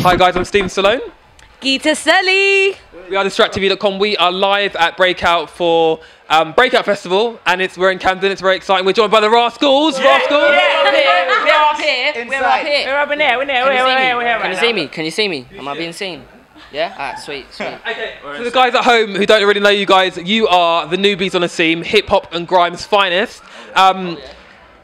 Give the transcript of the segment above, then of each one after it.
Hi guys, I'm Stephen Stallone. Gita, Cellei. We are DistractTV.com. We are live at Breakout for Breakout Festival, and we're in Camden. It's very exciting. We're joined by the Rascals. Rascals. We're up here. We're up here. We're up in there. We're here. Can you see me? Can you see me? Am I being seen? Yeah? Alright, sweet. Okay, so the guys at home who don't really know you guys, you are the newbies on the scene, hip hop and grime's finest.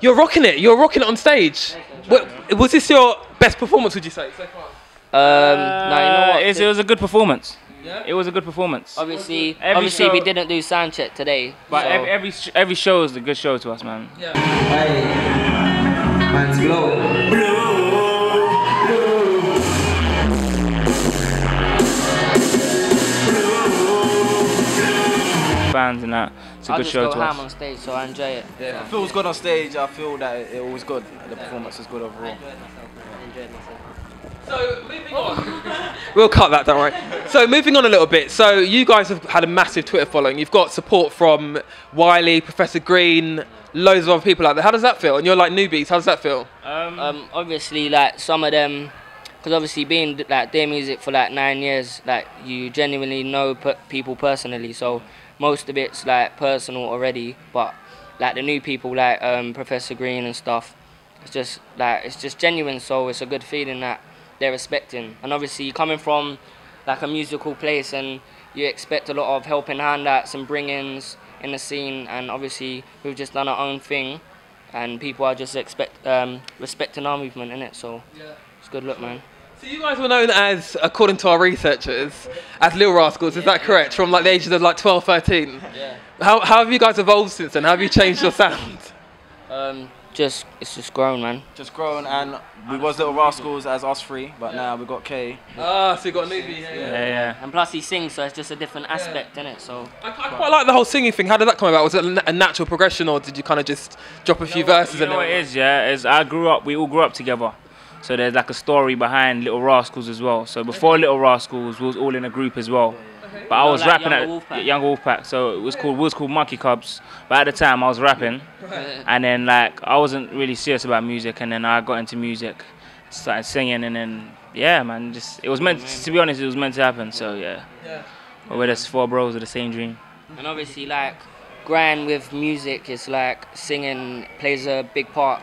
You're rocking it. You're rocking it on stage. Was this your best performance, would you say, so far? No, you know what? It was a good performance. Yeah? It was a good performance. Obviously, show, we didn't do sound check today. But so. every show is a good show to us, man. Yeah. Hey, man's blow. Fans and that. It's a good show to us. I just go ham on stage, so I enjoy it. Yeah, it feels good on stage. I feel that it was good. The performance was good overall. So, moving on. We'll cut that, don't worry. So, moving on a little bit. So, you guys have had a massive Twitter following. You've got support from Wiley, Professor Green, loads of other people out there. How does that feel? And you're like newbies. How does that feel? Obviously, like some of them, because obviously being like doing music for like 9 years, like you genuinely know people personally. So most of it's like personal already. But like the new people, like Professor Green and stuff, it's just genuine. So it's a good feeling that they're respecting. And obviously coming from like a musical place, and you expect a lot of helping handouts and bring-ins in the scene, and obviously we've just done our own thing, and people are just respecting our movement, innit? So it's a good look, man. So you guys were known as, according to our researchers, as Lil Rascals, is that correct? From like the ages of like 12, 13? Yeah. How have you guys evolved since then? How have you changed your sound? It's just grown, man. Just grown, and we was Little Rascals as us three, but now we got K. Ah, so you got a newbie. Yeah. And plus he sings, so it's just a different aspect, innit? So I quite like the whole singing thing. How did that come about? Was it a natural progression, or did you kind of just drop a few verses? You know what it is, yeah? We all grew up together. So there's like a story behind Little Rascals as well. So before Little Rascals, we was all in a group as well. But I was like rapping at Young Wolfpack, so it was called Monkey Cubs. But at the time I was rapping, and then like I wasn't really serious about music, and then I got into music, started singing, and then yeah, man, it was meant to be honest, it was meant to happen. So yeah. But we're just four bros with the same dream. And obviously like grime with music is like singing plays a big part.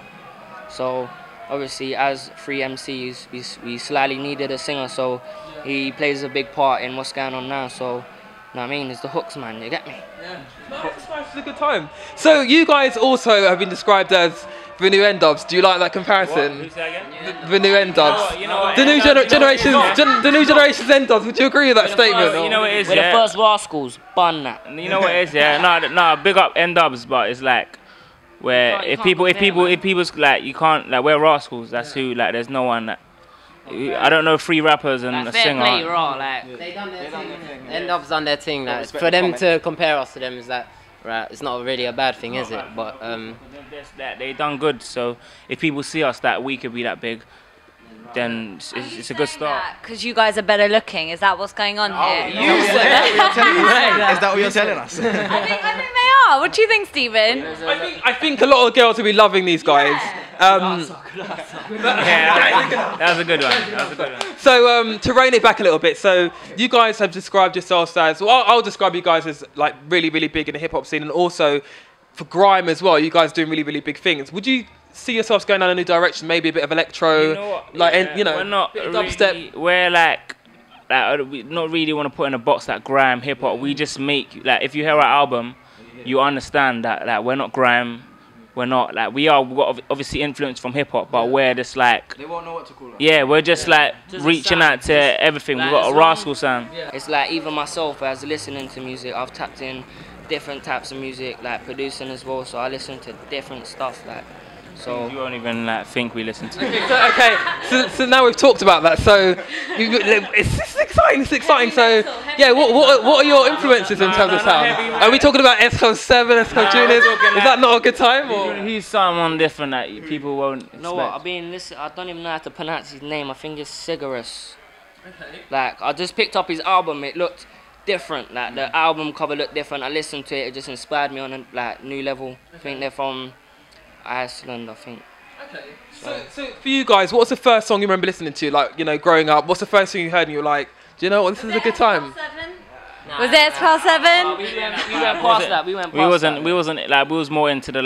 So obviously as three MCs, we slightly needed a singer, so he plays a big part in what's going on now. So, you know what I mean? It's the hooks, man. You get me? Yeah. It's nice. It's a good time. So you guys also have been described as the new N-Dubs. Do you like that comparison? Who's that again? The new N-Dubs. You know what? The new generation's N-Dubs. Would you agree with that statement? You know what it is, We're the first Rascals. Bun that. You know what it is, yeah? No, big up N-Dubs, but it's like where if people's like you can't like we're Rascals. That's who like. There's no one that. I don't know 3 rappers and a singer. Play, raw, like. They done their thing. N-Dubs done their thing. Like, for them to compare us to them is that right? It's not really a bad thing, is it? But they done good. So if people see us that we could be that big, then it's a good start. Because you guys are better looking. Is that what's going on here? Is that what you're telling us? I think they are. What do you think, Stephen? I think a lot of girls will be loving these guys. That was a good one. So to rein it back a little bit, so you guys have described yourselves as, well, I'll describe you guys as like really, really big in the hip hop scene, and also for grime as well. You guys doing really, really big things. Would you see yourselves going down a new direction, maybe a bit of electro, we're not bit of really, dubstep? We're like we not really want to put in a box like grime, hip hop. We just make like if you hear our album, you understand that like we're not grime. We're not like we got obviously influence from hip hop, but we're just like they won't know what to call it. Yeah, we're just like reaching out to everything. We've got a Rascal sound. It's like even myself as listening to music, I've tapped in different types of music, like producing as well. So I listen to different stuff, like. So you won't even like think we listen to. Okay, so now we've talked about that. So it's exciting. It's exciting. So yeah, what are your influences in terms of sound? Are we talking about SO7, SO Juniors? Is that not a good time? Or? He's someone different that people won't expect. You know what? I don't even know how to pronounce his name. I think it's Cigarus. Okay. Like I just picked up his album. It looked different. Like the album cover looked different. I listened to it. It just inspired me on a like new level. I think they're from Iceland, I think. Okay. So for you guys, what was the first song you remember listening to? Like, you know, growing up, what's the first thing you heard and you were like, do you know what, this is a good time? Was it Past 7? We went past that. We went past that. We wasn't like, we was more into the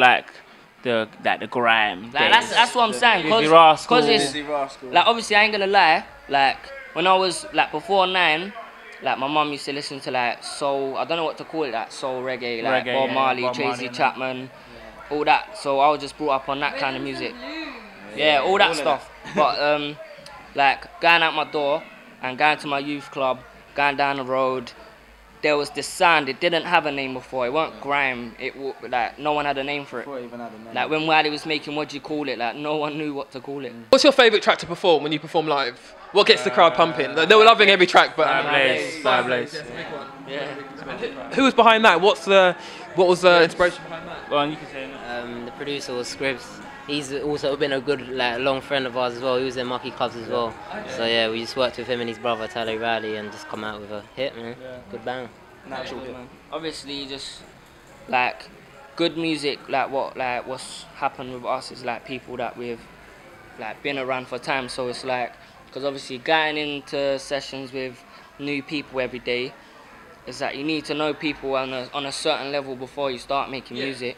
the grime. Like, that's what I'm saying. Rascals. It's like, obviously I ain't gonna lie. Like when I was like before 9, like my mum used to listen to like soul. I don't know what to call it. Like soul reggae, like Bob Marley, Tracy Chapman, all that. So I was just brought up on that kind of music. Yeah, all that stuff. But like going out my door and going to my youth club, going down the road, there was this sound. It didn't have a name before. It weren't grime. Like no one had a name for it. Like when Wiley was making, what do you call it? Like no one knew what to call it. What's your favourite track to perform when you perform live? What gets the crowd pumping? They were loving every track, but Fireblaze. Yeah. Who was behind that? What was the inspiration behind that? Well, you can say The producer was Scribs. He's also been a good, like, long friend of ours as well. He was in Mucky Clubs as well. So yeah, we just worked with him and his brother Cellei Riley and just come out with a hit, man. Good bang. Natural, man. Obviously, just like good music, what's happened with us is like people that we've like been around for time. So it's like, because obviously getting into sessions with new people every day, is that you need to know people on a certain level before you start making music.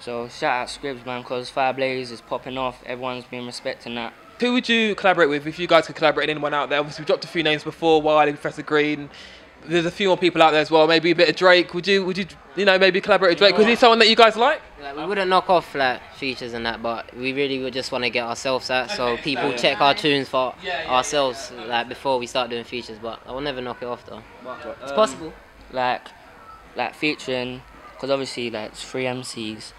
So shout out Scribs, man, because Fireblaze is popping off. Everyone's been respecting that. Who would you collaborate with if you guys could collaborate with anyone out there? Obviously, we dropped a few names before, Wiley, Professor Green. There's a few more people out there as well. Maybe a bit of Drake. Would you know, maybe collaborate with Drake? Was he someone that you guys like? Like, we wouldn't knock off like features and that, but we really would just want to get ourselves out, so people check our tunes for ourselves, like before we start doing features. But I will never knock it off though. It's possible. Like featuring, because obviously like it's 3 MCs.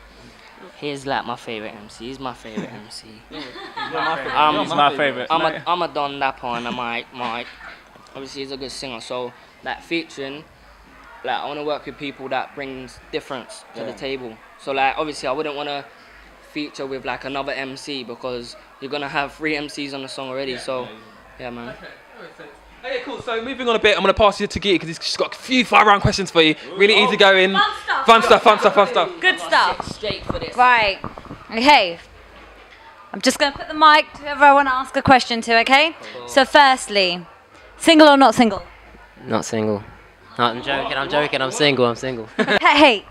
Here's like my favorite MC. He's my favorite MC. He's my favorite. I'm a Don Lapper and a Mike. Obviously he's a good singer. So like featuring, like I want to work with people that brings difference to the table. So like obviously I wouldn't want to feature with like another MC because you're gonna have 3 MCs on the song already. So yeah, man. Okay, cool. So moving on a bit, I'm going to pass you to Gita because he's just got a few 5-round questions for you. Really easy going. Fun stuff. Good stuff. Straight for this. Right. Okay. I'm just going to put the mic to whoever I want to ask a question to, okay? So firstly, single or not single? Not single. No, I'm joking. I'm single. Hate.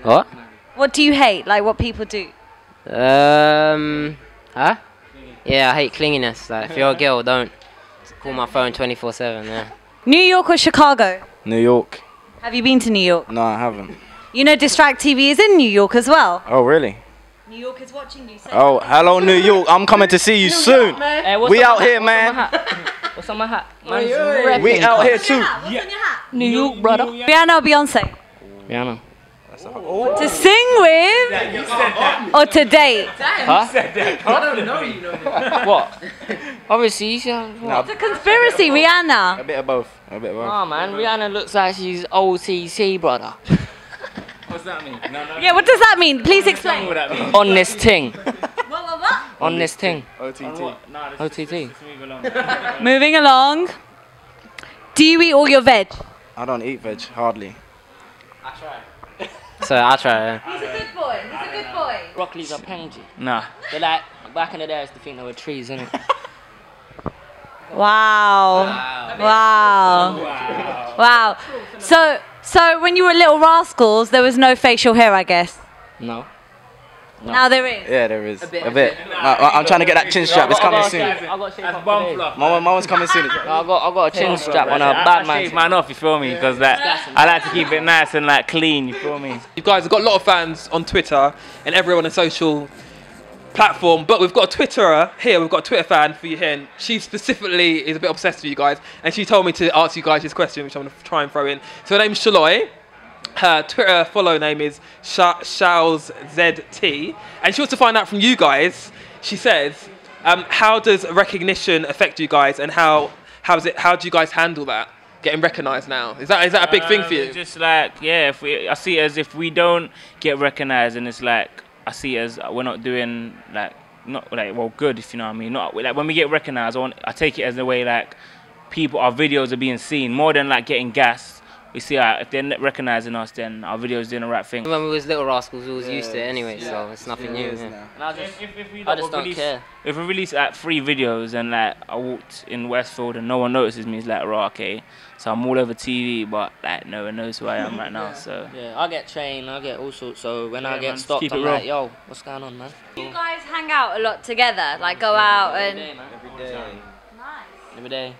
What? What do you hate? Like what people do? Huh? Yeah, I hate clinginess. Like if you're a girl, don't call my phone 24/7. Yeah. New York or Chicago? New York. Have you been to New York? No, I haven't. You know DistractTV is in New York as well. Oh, really? New York is watching you. Oh, hello, New York. I'm coming to see you soon. Hey, We out here, man. What's on my hat? We out here too. What's on your hat? New York, brother. Rihanna or Beyonce? Rihanna. To sing with or to date? Huh? I don't know, you know. What? Obviously, It's a conspiracy, Rihanna. A bit of both. Oh man, Rihanna looks like she's OTT, brother. What's that mean? Yeah, what does that mean? Please explain. What that mean? On this thing. What? On this thing. OTT. OTT. Moving along. Do you eat all your veg? I don't eat veg, hardly. So I try. Yeah. He's a good boy. Broccoli's are pangy. Nah. They're like, back in the day I used to think they were trees, innit? Wow. So when you were little Rascals, there was no facial hair, I guess. No. Now there is. Yeah, there is. A bit. I'm trying to get that chin strap. It's coming soon. I got shape up today. My one's coming soon. I got a chin strap on a bad man. Shave mine off, you feel me? Because I like to keep it nice and like clean, you feel me? You guys have got a lot of fans on Twitter and everyone on social platform, but we've got a Twitterer here. We've got a Twitter fan for you here, and she specifically is a bit obsessed with you guys, and she told me to ask you guys this question, which I'm going to try and throw in. So her name's Cellei. Her Twitter follow name is ShalzZT, and she wants to find out from you guys. She says, how does recognition affect you guys, and how do you guys handle that, getting recognised now? Is that a big thing for you? Just like, yeah, I see it as if we don't get recognised, and it's like I see it as we're not doing good, if you know what I mean. Not like when we get recognised, I take it as the way like our videos are being seen more than like getting gassed. we see if they're recognizing us, then our videos doing the right thing. When we was little Rascals, we was used to it anyway, so it's nothing new. And I just don't care. If we release like 3 videos and like I walked in Westfield and no one notices me, it's like, right, okay. So I'm all over TV, but like no one knows who I am right now. So yeah, I get trained, I get all sorts. So when I get man, stopped, I'm like, yo, what's going on, man? You guys hang out a lot together, like go out and. Every day. Nice. Every day.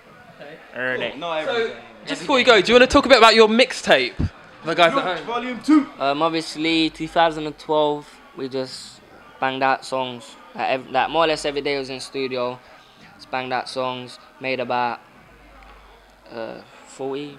early. Not every day. Just before you go, do you want to talk a bit about your mixtape? The guys at home. Volume 2. Obviously, 2012, we just banged out songs. Like more or less every day I was in studio. Just banged out songs. Made about 40.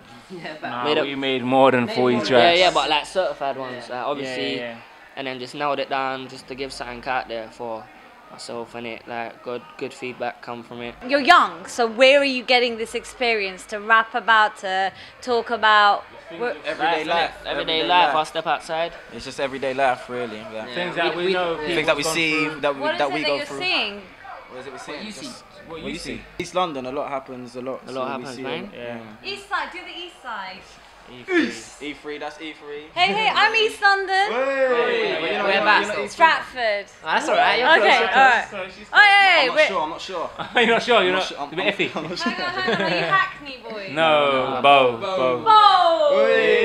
Nah, we made more than 40 tracks. Yeah, but like certified ones. Like, obviously, Yeah. and then just nailed it down just to give something out there for myself, and it like good feedback come from it. You're young, so where are you getting this experience to rap about, to talk about? Everyday life. Everyday life. I step outside. It's just everyday life, really. Yeah. Things that we know. Things that we see, that What is that it we that go you're through. seeing? What is it we see? What you see? What What you see? East London, a lot happens, a lot. A lot so we happens, see man. Yeah. East side, do the east side. E3, that's E3. Hey, I'm East London. Whereabouts? Stratford. Oh, that's alright. Okay, alright. Oh, hey, I'm wait. not sure, I'm not sure. You're not sure? You're I'm not? sure, I'm a bit iffy. not sure. Hang on, are you Hackney boys? No, Bo. Whoa! Hey.